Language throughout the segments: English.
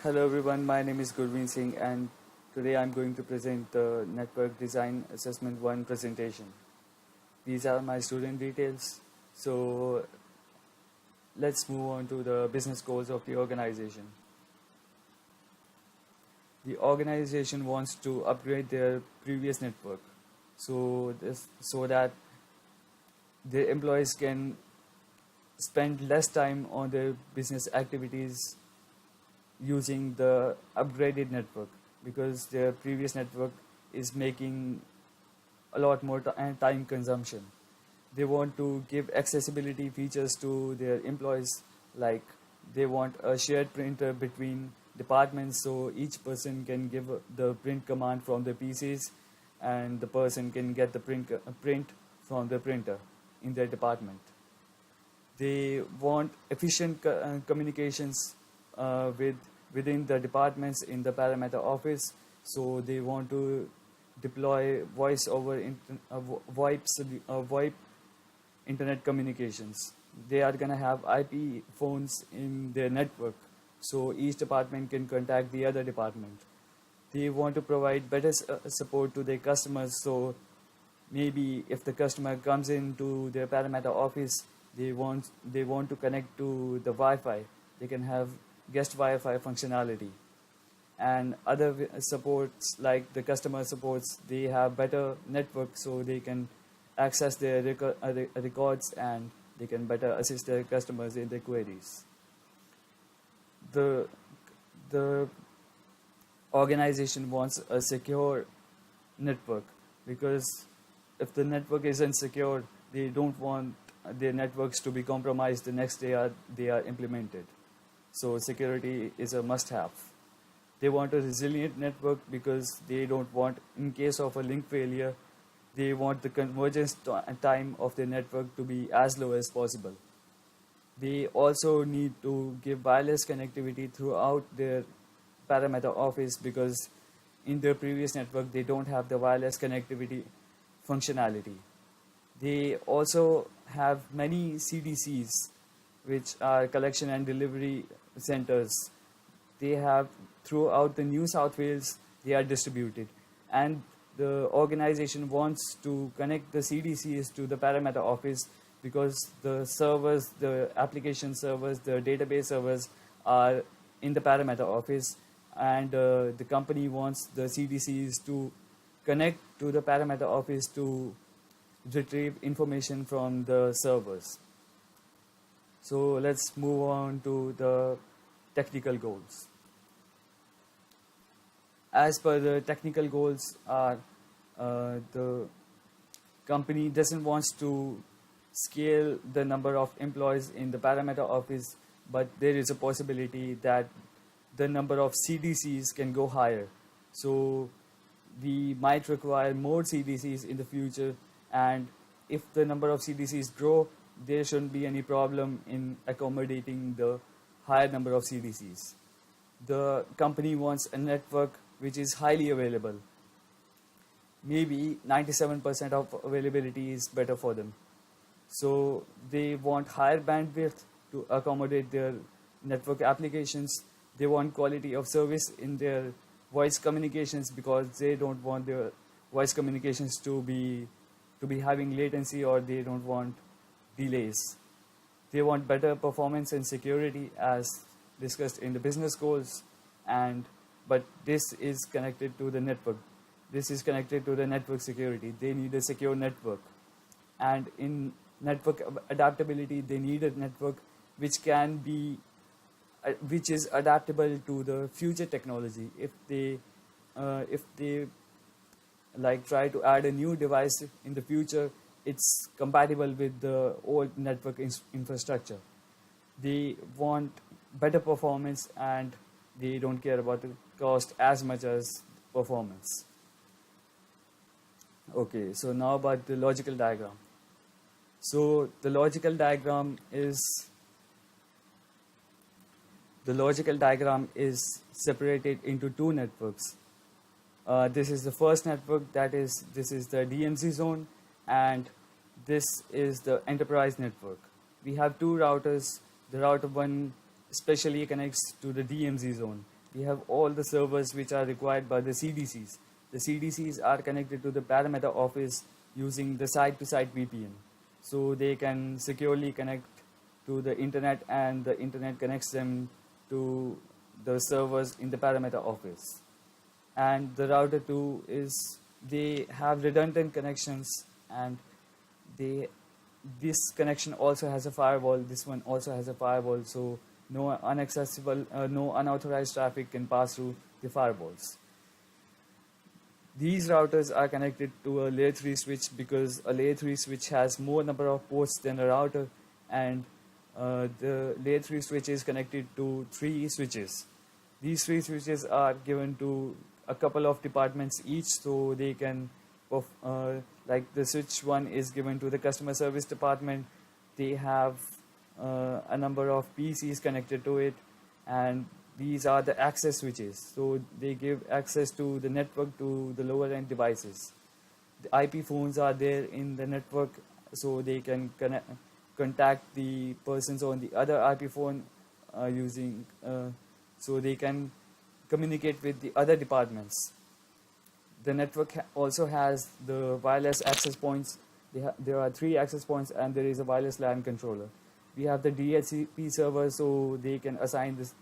Hello everyone, my name is Gurveen Singh and today I'm going to present the Network Design Assessment 1 presentation. These are my student details. So let's move on to the business goals of the organization. The organization wants to upgrade their previous network so that their employees can spend less time on their business activities using the upgraded network because their previous network is making a lot more time consumption. They want to give accessibility features to their employees, like they want a shared printer between departments so each person can give the print command from the PCs and the person can get the print from the printer in their department. They want efficient communications within the departments in the parameter office. So they want to deploy voice over VoIP internet communications. They are going to have IP phones in their network, so each department can contact the other department. They want to provide better support to their customers, so maybe if the customer comes into their parameter office, they want to connect to the Wi-Fi. They can have guest Wi-Fi functionality, and other supports like the customer supports. They have better network, so they can access their records and they can better assist their customers in their queries. The the organization wants a secure network because if the network isn't secure, they don't want their networks to be compromised the next day they are implemented. So security is a must-have. They want a resilient network because they don't want, in case of a link failure, they want the convergence time of their network to be as low as possible. They also need to give wireless connectivity throughout their parameter office because in their previous network they don't have the wireless connectivity functionality. They also have many CDCs, which are collection and delivery centers. They have throughout the New South Wales, they are distributed. And the organization wants to connect the CDCs to the parameter office because the servers, the application servers, the database servers are in the parameter office, and the company wants the CDCs to connect to the parameter office to retrieve information from the servers. So let's move on to the technical goals. As per the technical goals are, the company doesn't want to scale the number of employees in the parameter office, but there is a possibility that the number of CDCs can go higher. So we might require more CDCs in the future, and if the number of CDCs grow, there shouldn't be any problem in accommodating the higher number of CDCs. The company wants a network which is highly available. Maybe 97% of availability is better for them. So they want higher bandwidth to accommodate their network applications. They want quality of service in their voice communications because they don't want their voice communications to be having latency, or they don't want delays. They want better performance and security as discussed in the business goals, but this is connected to the network. This is connected to the network security. They need a secure network. And in network adaptability, they need a network which is adaptable to the future technology. If they like try to add a new device in the future, it's compatible with the old network infrastructure. They want better performance and they don't care about the cost as much as performance. Okay, so now about the logical diagram. So the logical diagram is separated into two networks. This is the first network, this is the DMZ zone, and this is the enterprise network. We have two routers. The router 1 especially connects to the DMZ zone, We have all the servers which are required by the CDCs. The CDCs are connected to the parameter office using the site-to-site VPN. So they can securely connect to the internet, and the internet connects them to the servers in the parameter office. And the router 2 is, they have redundant connections, and they this connection also has a firewall, this one also has a firewall, so no unauthorized traffic can pass through the firewalls. These routers are connected to a layer 3 switch because a layer 3 switch has more number of ports than a router, and the layer 3 switch is connected to 3 switches. These 3 switches are given to a couple of departments each, so they can, like the switch 1 is given to the customer service department. They have a number of PCs connected to it, and these are the access switches, so they give access to the network to the lower end devices. The IP phones are there in the network, so they can contact the persons on the other IP phone so they can communicate with the other departments. The network also has the wireless access points. There are 3 access points, and there is a wireless LAN controller. We have the DHCP server, so they can assign this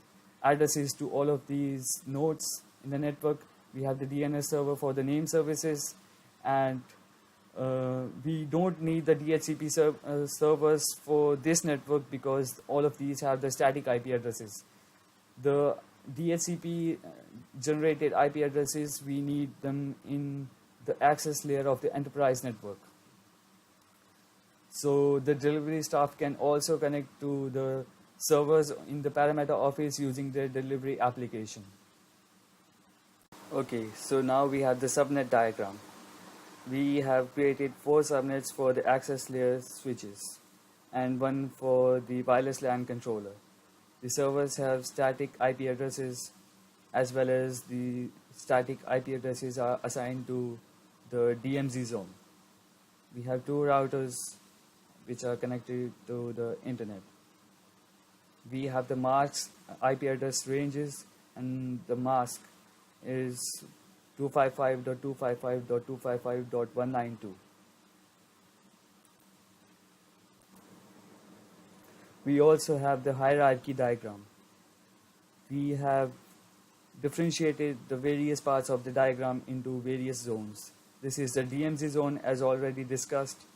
addresses to all of these nodes in the network. We have the DNS server for the name services, and we don't need the DHCP servers for this network because all of these have the static IP addresses. The DHCP generated IP addresses, we need them in the access layer of the enterprise network. So the delivery staff can also connect to the servers in the parameter office using their delivery application. Okay, so now we have the subnet diagram. We have created 4 subnets for the access layer switches and 1 for the wireless LAN controller. The servers have static IP addresses, as well as the static IP addresses are assigned to the DMZ zone. We have 2 routers which are connected to the internet. We have the mask IP address ranges, and the mask is 255.255.255.192. We also have the hierarchy diagram. We have differentiated the various parts of the diagram into various zones. This is the DMZ zone, as already discussed.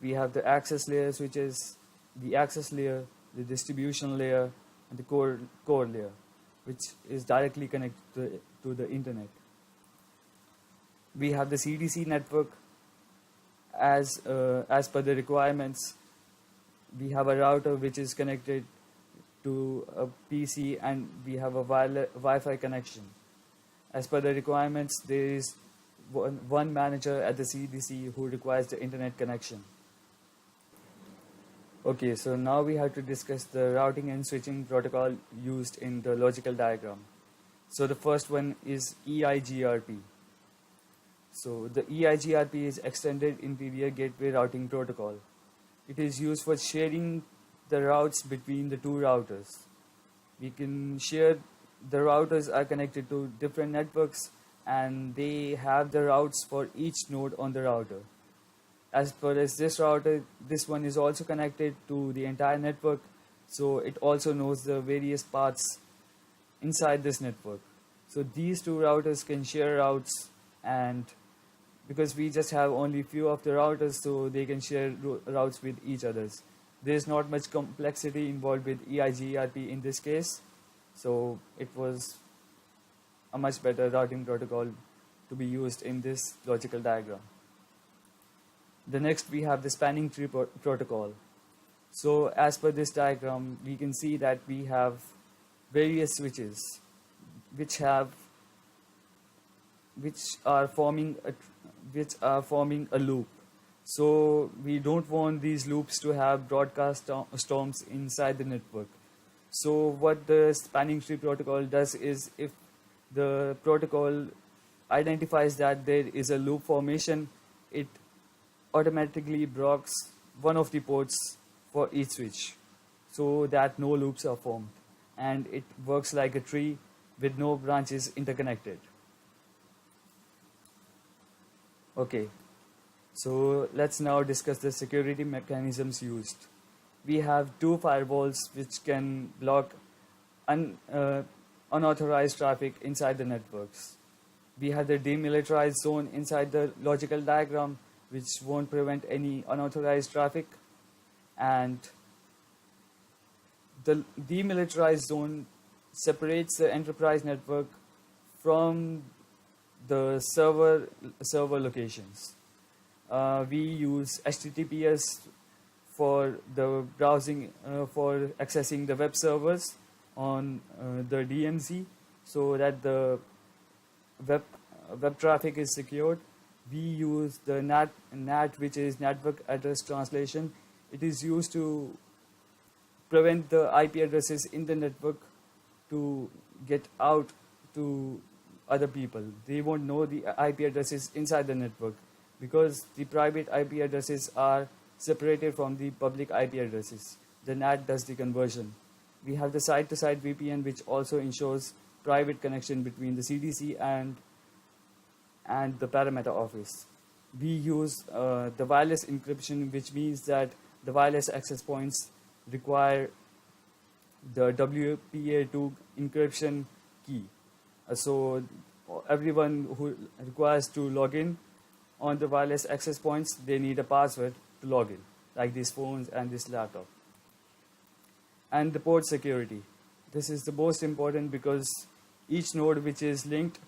We have the access layer switches, the access layer, the distribution layer, and the core layer, which is directly connected to the internet. We have the CDC network as per the requirements. We have a router which is connected to a PC, and we have a Wi-Fi connection. As per the requirements, there is one manager at the CDC who requires the internet connection. Okay, so now we have to discuss the routing and switching protocol used in the logical diagram. So the first one is EIGRP. So the EIGRP is Extended Interior Gateway Routing Protocol. It is used for sharing the routes between the 2 routers. We can share, the routers are connected to different networks, and they have the routes for each node on the router. As far as this router, this one is also connected to the entire network, so it also knows the various paths inside this network. So these 2 routers can share routes, and because we just have only few of the routers, so they can share routes with each others. There is not much complexity involved with EIGRP in this case, so it was a much better routing protocol to be used in this logical diagram. The next, we have the spanning tree protocol. So as per this diagram, we can see that we have various switches which are forming a loop. So we don't want these loops to have broadcast storms inside the network. So what the spanning tree protocol does is, if the protocol identifies that there is a loop formation, it automatically blocks one of the ports for each switch so that no loops are formed, and it works like a tree with no branches interconnected. Okay, so let's now discuss the security mechanisms used. We have two firewalls which can block unauthorized traffic inside the networks. We have the demilitarized zone inside the logical diagram, which won't prevent any unauthorized traffic. And the demilitarized zone separates the enterprise network from the server locations. We use HTTPS for the browsing, for accessing the web servers on the DMZ, so that the web traffic is secured. We use the NAT, which is network address translation. It is used to prevent the IP addresses in the network to get out to other people. They won't know the IP addresses inside the network because the private IP addresses are separated from the public IP addresses. The NAT does the conversion. We have the site-to-site VPN, which also ensures private connection between the CDC and the parameter office. We use the wireless encryption, which means that the wireless access points require the WPA2 encryption key. So everyone who requires to log in on the wireless access points, they need a password to log in, like these phones and this laptop. And the port security. This is the most important because each node which is linked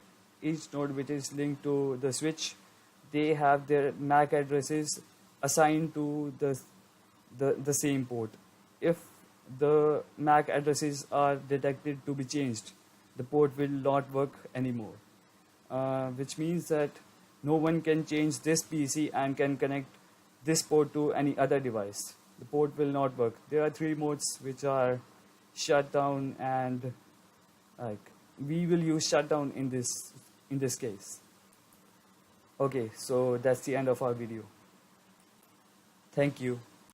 to the switch, they have their MAC addresses assigned to the same port. If the MAC addresses are detected to be changed, the port will not work anymore, which means that no one can change this PC and can connect this port to any other device. The port will not work. There are three modes which are shutdown, and we will use shutdown in this case. Okay, so that's the end of our video. Thank you.